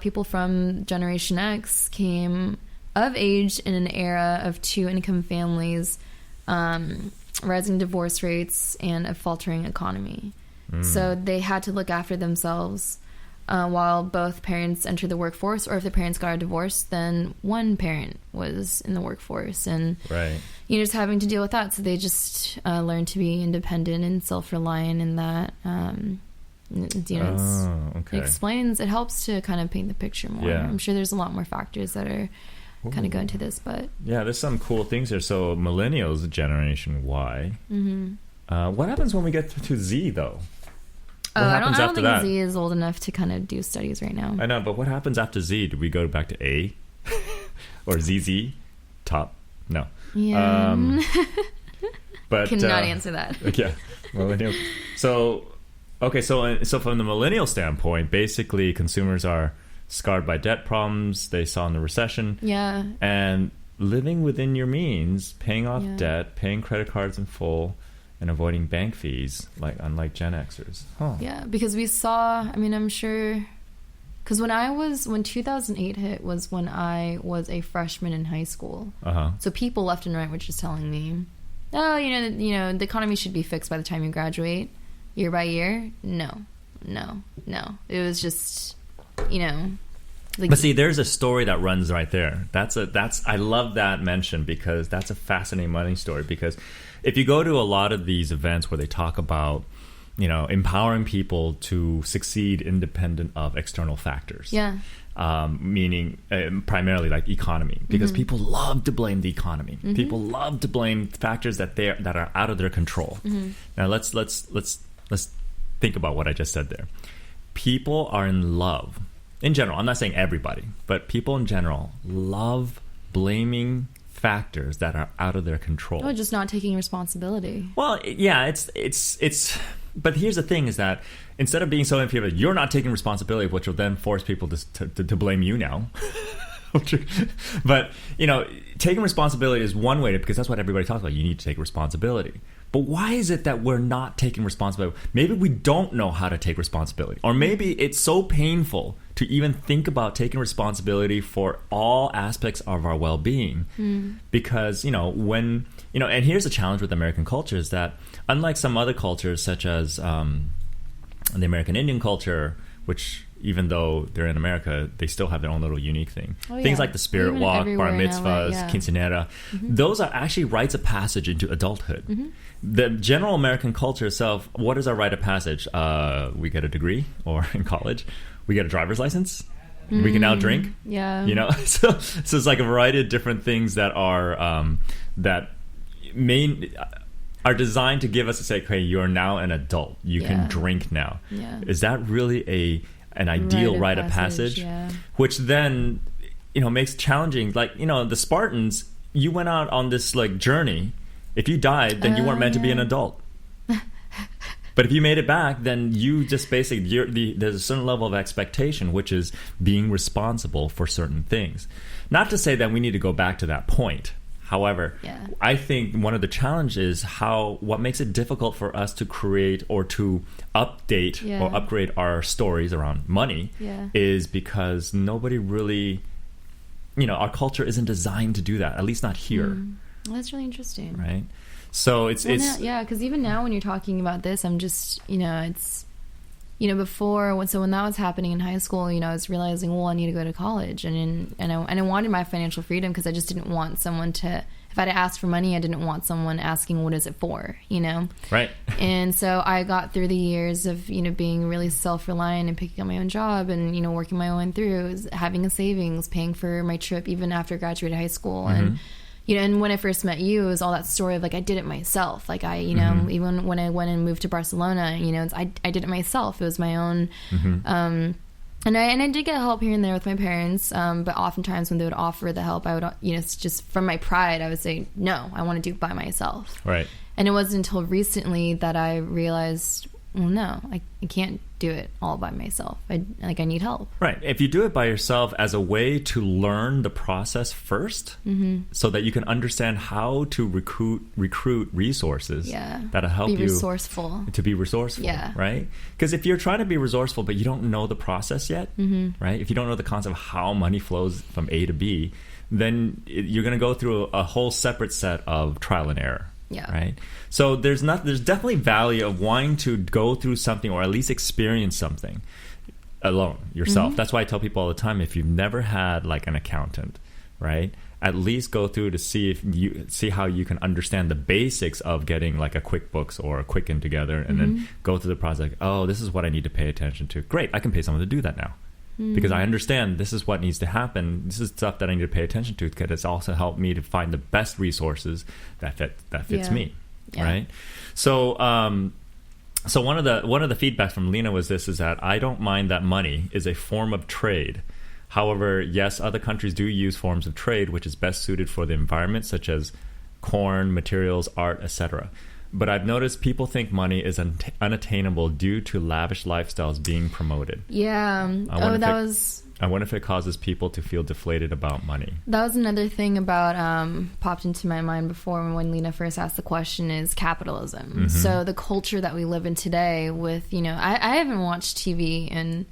people from Generation X came of age in an era of two-income families, rising divorce rates, and a faltering economy. So they had to look after themselves while both parents entered the workforce, or if the parents got a divorce, then one parent was in the workforce, and just having to deal with that. So they just learned to be independent and self-reliant in that. It helps to kind of paint the picture more. I'm sure there's a lot more factors that are kind of go into this, but there's some cool things here. So millennials, Generation Y. What happens when we get to Z though? I don't think Z is old enough to kind of do studies right now. I know, but what happens after Z? Do we go back to A or ZZ? Top? No. Yeah. But cannot answer that. Millennials. So from the millennial standpoint, basically consumers are scarred by debt problems they saw in the recession. Yeah. And living within your means, paying off debt, paying credit cards in full, and avoiding bank fees, unlike Gen Xers. Yeah, because we saw, I'm sure, because when 2008 hit was when I was a freshman in high school. So people left and right were just telling me, the economy should be fixed by the time you graduate, year by year. No. It was just, but see, there's a story that runs right there. I love that mention, because that's a fascinating money story. Because if you go to a lot of these events where they talk about, empowering people to succeed independent of external factors. Meaning primarily like economy, because people love to blame the economy. People love to blame factors that are out of their control. Now let's think about what I just said there. People are in love. In general, I'm not saying everybody, but people in general love blaming factors that are out of their control. Just not taking responsibility. Well, yeah, it's. But here's the thing: is that instead of being so impatient, you're not taking responsibility, which will then force people to blame you now. But taking responsibility is one way because that's what everybody talks about. You need to take responsibility. But why is it that we're not taking responsibility? Maybe we don't know how to take responsibility, or maybe it's so painful to even think about taking responsibility for all aspects of our well-being. Because, and here's the challenge with American culture is that unlike some other cultures, such as the American Indian culture, which even though they're in America, they still have their own little unique thing. Things like the spirit walk, bar mitzvahs, quinceanera, those are actually rites of passage into adulthood. The general American culture itself, what is our rite of passage? We get a degree, or in college, we get a driver's license. We can now drink. So it's like a variety of different things that are are designed to give us a say, okay, you're now an adult. You can drink now. Is that really an ideal rite of passage? Which then, makes challenging. Like, the Spartans, you went out on this journey. If you died, then you weren't meant to be an adult. But if you made it back, then you just basically, there's a certain level of expectation, which is being responsible for certain things. Not to say that we need to go back to that point. However, I think one of the challenges is what makes it difficult for us to create or to update or upgrade our stories around money is because nobody really, our culture isn't designed to do that, at least not here. Well, that's really interesting. Right? So it's because even now when you're talking about this, I'm just, it's, before, when that was happening in high school, I was realizing, well, I need to go to college, and I wanted my financial freedom because I just didn't want someone to if I had to ask for money, I didn't want someone asking, what is it for, you know? Right. And so I got through the years of, you know, being really self-reliant and picking up my own job and, you know, working my way through, having a savings, paying for my trip even after graduating high school. And, you know, and when I first met you, it was all that story of like, I did it myself. Like I, you know, even when I went and moved to Barcelona, you know, I did it myself. It was my own, and I did get help here and there with my parents, but oftentimes when they would offer the help, I would, you know, it's just from my pride, I would say, no, I want to do it by myself. Right. And it wasn't until recently that I realized, well, no, I can't do it all by myself. I need help. Right. If you do it by yourself as a way to learn the process first, so that you can understand how to recruit resources that'll help you resourceful. To be resourceful. Yeah. Right. Because if you're trying to be resourceful, but you don't know the process yet, right? If you don't know the concept of how money flows from A to B, then you're going to go through a whole separate set of trial and error. Yeah. Right. So there's definitely value of wanting to go through something or at least experience something alone yourself. That's why I tell people all the time, if you've never had like an accountant, right, at least go through to see how you can understand the basics of getting like a QuickBooks or a Quicken together, and then go through the process. Like, oh, this is what I need to pay attention to. Great, I can pay someone to do that now. Because I understand this is what needs to happen. This is stuff that I need to pay attention to, because it's also helped me to find the best resources that fits me, right? So, so one of the feedback from Lena was is that I don't mind that money is a form of trade. However, yes, other countries do use forms of trade which is best suited for the environment, such as corn, materials, art, etc. But I've noticed people think money is unattainable due to lavish lifestyles being promoted. Yeah. I wonder if it causes people to feel deflated about money. That was another thing about popped into my mind before when Lena first asked the question is capitalism. So the culture that we live in today with, you know, I haven't watched TV and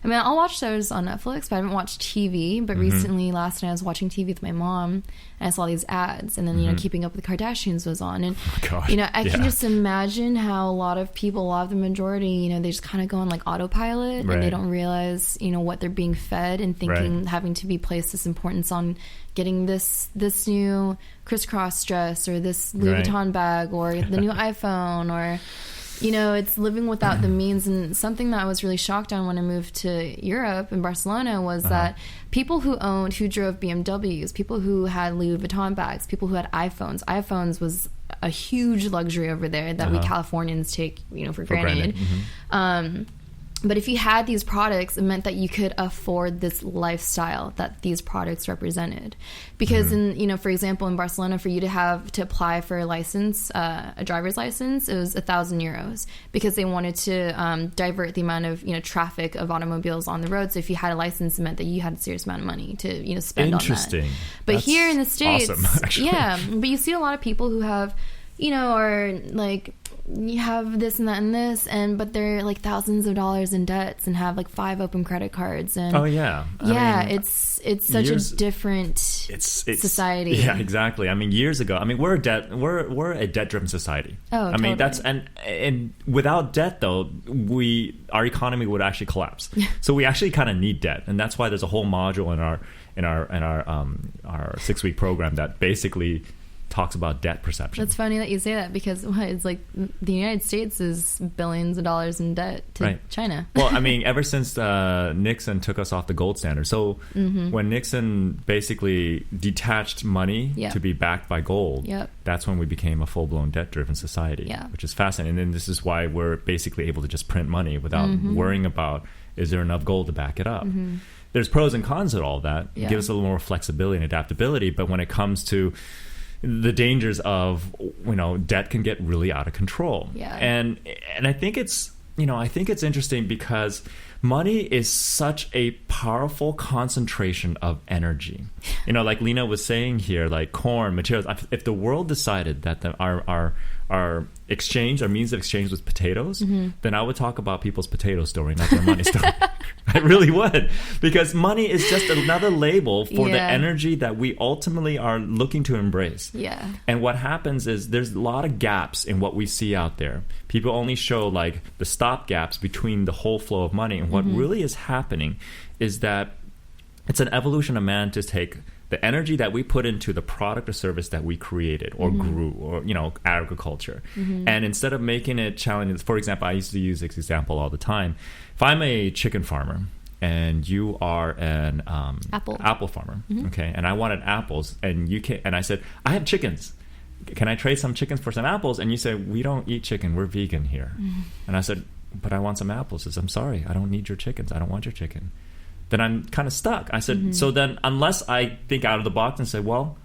I mean, I'll watch shows on Netflix, but I haven't watched TV. But recently, last night, I was watching TV with my mom, and I saw these ads. And then, you know, Keeping Up with the Kardashians was on. And, you know, I can just imagine how a lot of the majority, you know, they just kind of go on like autopilot. And they don't realize, you know, what they're being fed and thinking, having to be placed this importance on getting this new crisscross dress or this Louis Vuitton bag or the new iPhone or... You know, it's living without the means. And something that I was really shocked on when I moved to Europe in Barcelona was that people who drove BMWs, people who had Louis Vuitton bags, people who had iPhones was a huge luxury over there that we Californians take, you know, for granted. But if you had these products, it meant that you could afford this lifestyle that these products represented. Because in, you know, for example, in Barcelona, for you to apply for a license, a driver's license, it was 1,000 euros because they wanted to divert the amount of, you know, traffic of automobiles on the road. So if you had a license, it meant that you had a serious amount of money to, you know, spend on that. Interesting. But that's here in the States, awesome, but you see a lot of people who have, you know, are like, you have this and that and this, but they're like thousands of dollars in debts and have like 5 open credit cards. And I mean, it's such a different society. Yeah, exactly. I mean, years ago, I mean, we're a debt driven society. Oh, I mean, that's and without debt though, our economy would actually collapse. So we actually kind of need debt, and that's why there's a whole module in our 6-week program that basically talks about debt perception. That's funny that you say that because it's like the United States is billions of dollars in debt to China. Well, I mean, ever since Nixon took us off the gold standard. So when Nixon basically detached money to be backed by gold, that's when we became a full-blown debt-driven society, which is fascinating. And then this is why we're basically able to just print money without worrying about, is there enough gold to back it up? There's pros and cons to all that. It gives us a little more flexibility and adaptability. But when it comes to the dangers of, you know, debt can get really out of control. And I think it's interesting because money is such a powerful concentration of energy. You know, like Lena was saying here, like corn, materials. If the world decided that our exchange, our means of exchange was potatoes, then I would talk about people's potato story, not their money story. I really would, because money is just another label for the energy that we ultimately are looking to embrace. And what happens is there's a lot of gaps in what we see out there. People only show like the stop gaps between the whole flow of money. And what really is happening is that it's an evolution of man to take the energy that we put into the product or service that we created or grew, or, you know, agriculture. And instead of making it challenging, for example, I used to use this example all the time. If I'm a chicken farmer and you are an apple farmer, okay, and I wanted apples, and I said, I have chickens. Can I trade some chickens for some apples? And you say, we don't eat chicken. We're vegan here. And I said, but I want some apples. He says, I'm sorry. I don't need your chickens. I don't want your chicken. Then I'm kind of stuck. I said, so then unless I think out of the box and say, well,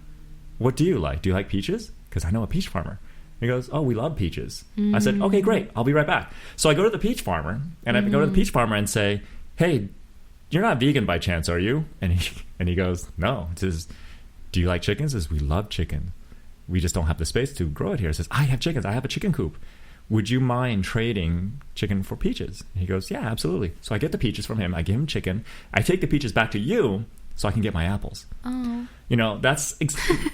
what do you like? Do you like peaches? Because I know a peach farmer. He goes, oh, we love peaches. I said, okay, great. I'll be right back. So I go to the peach farmer, and I go to the peach farmer and say, hey, you're not vegan by chance, are you? And he goes, no. He says, do you like chickens? He says, we love chicken. We just don't have the space to grow it here. He says, I have chickens. I have a chicken coop. Would you mind trading chicken for peaches? And he goes, yeah, absolutely. So I get the peaches from him. I give him chicken. I take the peaches back to you so I can get my apples. Oh. You know, that's,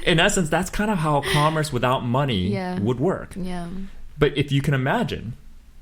in essence, that's kind of how commerce without money would work. Yeah. But if you can imagine,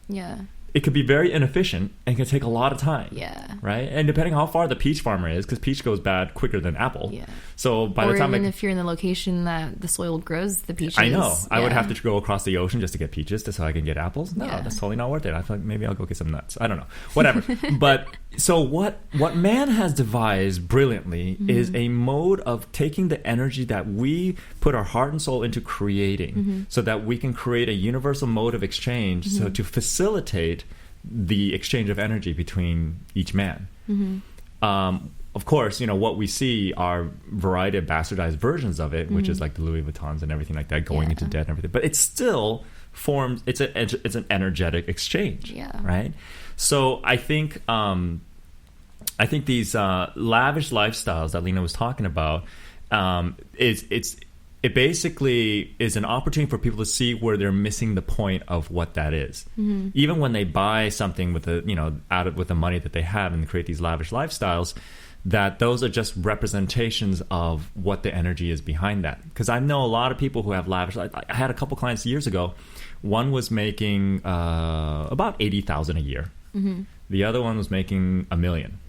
it could be very inefficient and can take a lot of time. Yeah. Right? And depending how far the peach farmer is, because peach goes bad quicker than apple. Yeah. So by or the time even if you're in the location that the soil grows the peaches. I know. I would have to go across the ocean just to get peaches so I can get apples. No, that's totally not worth it. I feel like maybe I'll go get some nuts. I don't know. Whatever. But so what man has devised brilliantly is a mode of taking the energy that we put our heart and soul into creating so that we can create a universal mode of exchange so to facilitate the exchange of energy between each man. Of course, you know, what we see are variety of bastardized versions of it, which is like the Louis Vuittons and everything like that, going into debt and everything. But it still forms, it's an energetic exchange, right? So I think these lavish lifestyles that Lena was talking about, it basically is an opportunity for people to see where they're missing the point of what that is. Even when they buy something with with the money that they have and create these lavish lifestyles, that those are just representations of what the energy is behind that. Because I know a lot of people who have lavish. I had a couple clients years ago. One was making about $80,000 a year. The other one was making $1 million.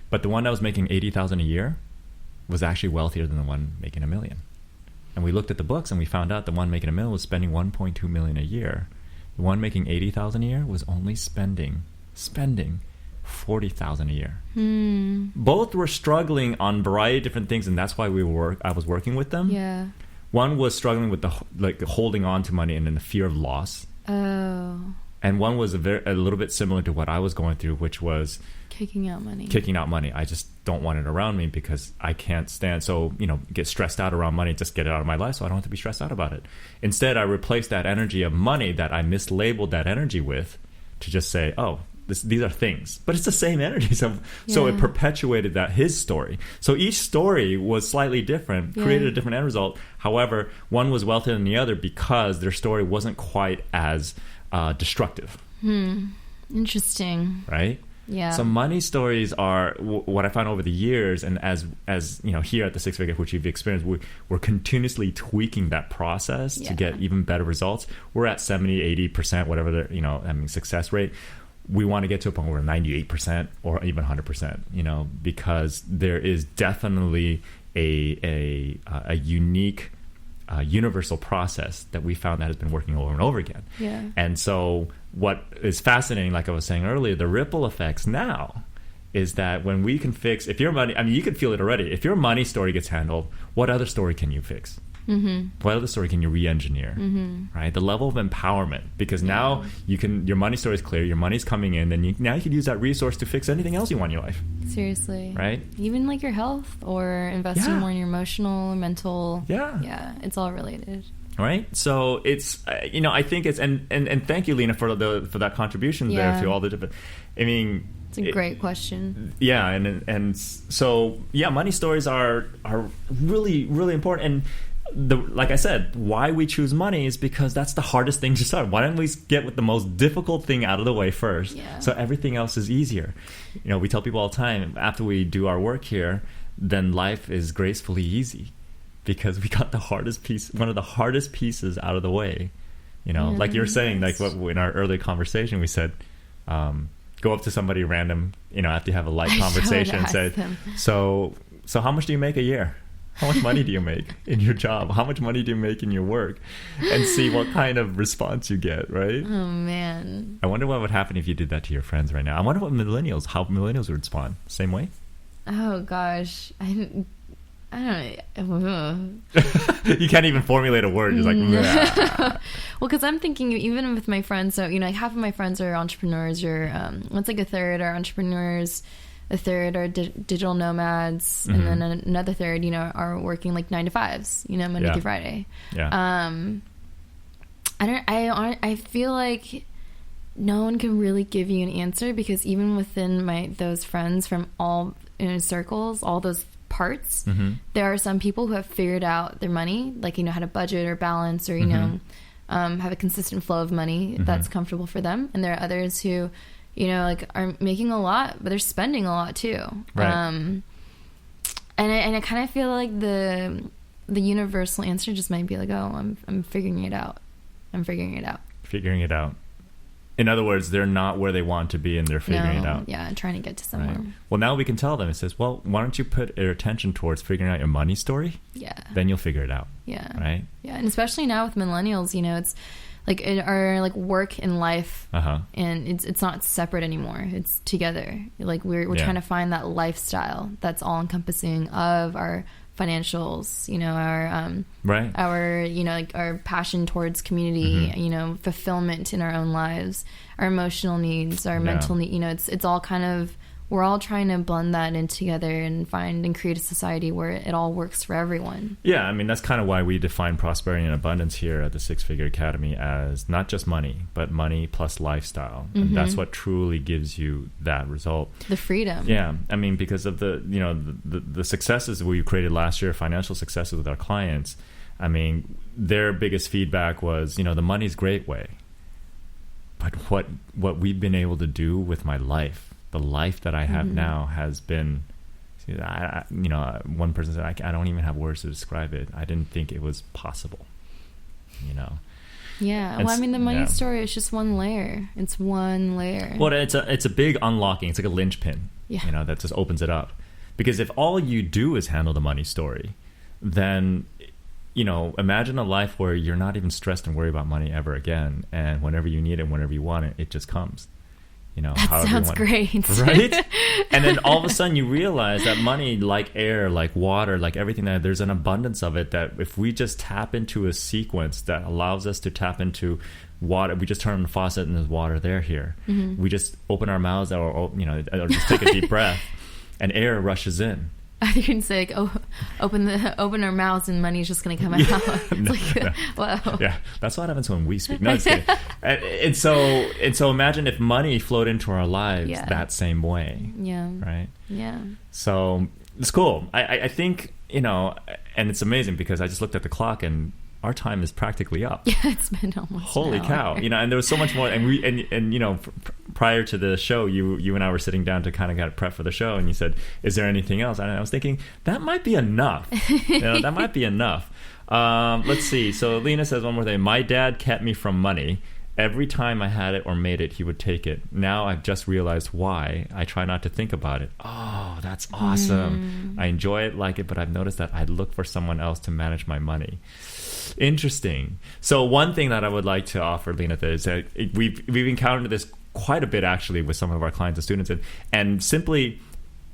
But the one that was making $80,000 a year was actually wealthier than the one making $1 million. And we looked at the books and we found out the one making $1 million was spending $1.2 million a year. The one making $80,000 a year was only spending $40,000 a year. Both were struggling on a variety of different things, and that's why I was working with them. Yeah. One was struggling with the holding on to money and then the fear of loss. Oh. And one was a little bit similar to what I was going through, which was kicking out money. I just don't want it around me because I can't stand. So, get stressed out around money, just get it out of my life so I don't have to be stressed out about it. Instead, I replaced that energy of money that I mislabeled that energy with to just say, oh, these are things. But it's the same energy. So it perpetuated his story. So each story was slightly different, created a different end result. However, one was wealthier than the other because their story wasn't quite as destructive. Interesting. Right? Yeah. So money stories are what I found over the years, and as here at the Six Figure, which you've experienced, we're continuously tweaking that process to get even better results. We're at 70-80%, whatever the success rate. We want to get to a point where we're 98% or even 100%, because there is definitely a unique universal process that we found that has been working over and over again. Yeah. And so what is fascinating, like I was saying earlier, the ripple effects now is that when we can fix, if your money, you can feel it already. If your money story gets handled, what other story can you fix? What other story can you re-engineer? Right? The level of empowerment, because now your money story is clear, your money's coming in, then now you can use that resource to fix anything else you want in your life. Seriously. Right? Even like your health or investing more in your emotional, mental. Yeah. It's all related. Right? So it's, I think it's, and thank you, Lena, for that contribution there to all the different, it's a great question. Yeah, and so money stories are really, really important. And like I said, why we choose money is because that's the hardest thing to start. Why don't we get with the most difficult thing out of the way first, so everything else is easier? We tell people all the time, after we do our work here, then life is gracefully easy because we got one of the hardest pieces out of the way. Like you're saying, like what in our earlier conversation we said, go up to somebody random, after you have a light conversation and say, So how much do you make a year? How much money do you make in your job? How much money do you make in your work? And see what kind of response you get, right? Oh, man. I wonder what would happen if you did that to your friends right now. I wonder how millennials would respond. Same way? Oh, gosh. I don't know. You can't even formulate a word. You're like, well, because I'm thinking even with my friends, so, like half of my friends are entrepreneurs, or let's like a third are entrepreneurs, a third are digital nomads, and then another third, are working like 9 to 5s, Monday through Friday. Yeah. I feel like no one can really give you an answer, because even within those friends from all circles, all those parts, there are some people who have figured out their money, like how to budget or balance, or have a consistent flow of money that's comfortable for them, and there are others who like are making a lot, but they're spending a lot too. Right. And I kind of feel like the universal answer just might be like, oh, I'm figuring it out. Figuring it out. In other words, they're not where they want to be, and they're figuring it out. Yeah, trying to get to somewhere. Right. Well, now we can tell them. It says, well, why don't you put your attention towards figuring out your money story? Yeah. Then you'll figure it out. Yeah. Right? Yeah, and especially now with millennials, it's like our like work and life, and it's not separate anymore. It's together. Like we're trying to find that lifestyle that's all encompassing of our financials, our like our passion towards community, fulfillment in our own lives, our emotional needs, our mental need. It's all kind of, we're all trying to blend that in together and find and create a society where it all works for everyone. Yeah, I mean, that's kind of why we define prosperity and abundance here at the Six Figure Academy as not just money, but money plus lifestyle. And that's what truly gives you that result. The freedom. Yeah, I mean, because of the successes we created last year, financial successes with our clients, I mean, their biggest feedback was, the money's great way. But what we've been able to do with my life, the life that I have now has been, one person said, I don't even have words to describe it. I didn't think it was possible, Yeah. Well, I mean, the money story is just one layer. It's one layer. Well, it's a big unlocking. It's like a linchpin, that just opens it up. Because if all you do is handle the money story, then, imagine a life where you're not even stressed and worried about money ever again. And whenever you need it, whenever you want it, it just comes. That sounds great. Right? And then all of a sudden you realize that money, like air, like water, like everything, that there's an abundance of it, that if we just tap into a sequence that allows us to tap into water, we just turn on the faucet and there's water there here. We just open our mouths or just take a deep breath and air rushes in. I think you can say, like, open our mouths and money's just going to come out. Wow. Yeah, that's what happens when we speak. No, it's kidding. and so imagine if money flowed into our lives that same way. Yeah. Right? Yeah. So it's cool. I think, and it's amazing because I just looked at the clock and our time is practically up. Yeah, it's been almost Holy cow. And there was so much more. And prior to the show, you and I were sitting down to kind of get prep for the show, and you said, is there anything else? And I was thinking, that might be enough. That might be enough. Let's see. So Lena says one more thing. My dad kept me from money. Every time I had it or made it, he would take it. Now I've just realized why. I try not to think about it. Oh, that's awesome. I enjoy it, like it, but I've noticed that I look for someone else to manage my money. Interesting. So one thing that I would like to offer, Lena, is that we've encountered this quite a bit actually with some of our clients and students, and simply,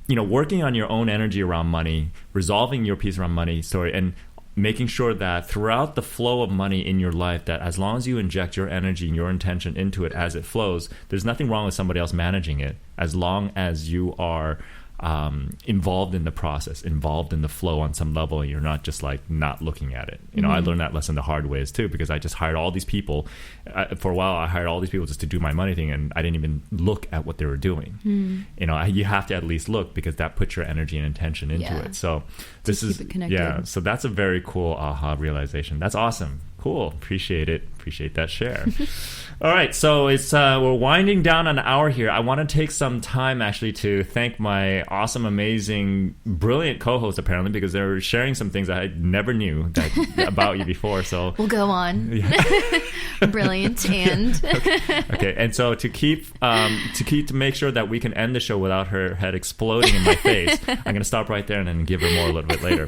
working on your own energy around money, resolving your piece around money story, and making sure that throughout the flow of money in your life, that as long as you inject your energy and your intention into it as it flows, there's nothing wrong with somebody else managing it, as long as you are involved in the process, involved in the flow on some level, and you're not just like not looking at it. I learned that lesson the hard way too, because I just hired all these people. For a while, I hired all these people just to do my money thing, and I didn't even look at what they were doing. You have to at least look, because that puts your energy and intention into it. So this is, so that's a very cool aha realization. That's awesome. Cool. Appreciate it. Appreciate that share. All right, so it's we're winding down an hour here. I want to take some time actually to thank my awesome, amazing, brilliant co-host apparently, because they're sharing some things I never knew about you before. So we'll go on. Brilliant and okay. And so to make sure that we can end the show without her head exploding in my face, I'm going to stop right there and then give her more a little bit later.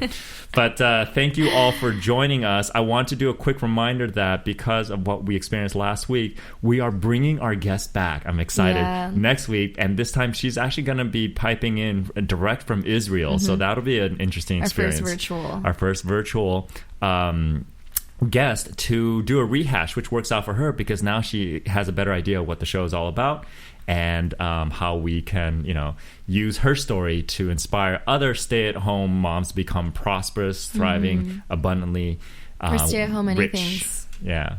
But thank you all for joining us. I want to do a quick reminder that because of what we experienced last week, we are bringing our guest back. I'm excited next week, and this time she's actually going to be piping in direct from Israel. So that'll be an interesting experience. Our first virtual guest to do a rehash, which works out for her because now she has a better idea of what the show is all about, and how we can, use her story to inspire other stay-at-home moms to become prosperous, thriving, abundantly, or stay-at-home rich. Things. Yeah.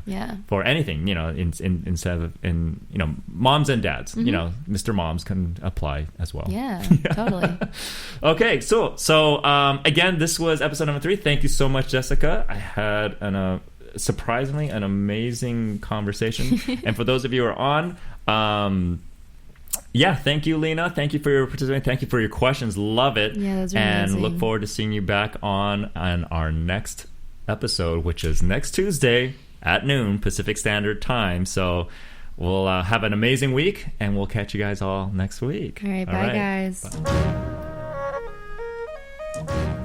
For anything, instead of moms and dads, Mr. Moms can apply as well. Yeah, totally. Okay, so again, this was episode number 3. Thank you so much, Jessica. I had surprisingly an amazing conversation. And for those of you who are on, thank you, Lena. Thank you for your participation. Thank you for your questions. Love it. Yeah, those are and amazing. Look forward to seeing you back on our next episode, which is next Tuesday at noon Pacific Standard Time. So we'll have an amazing week, and we'll catch you guys all next week. All right, bye guys. Bye.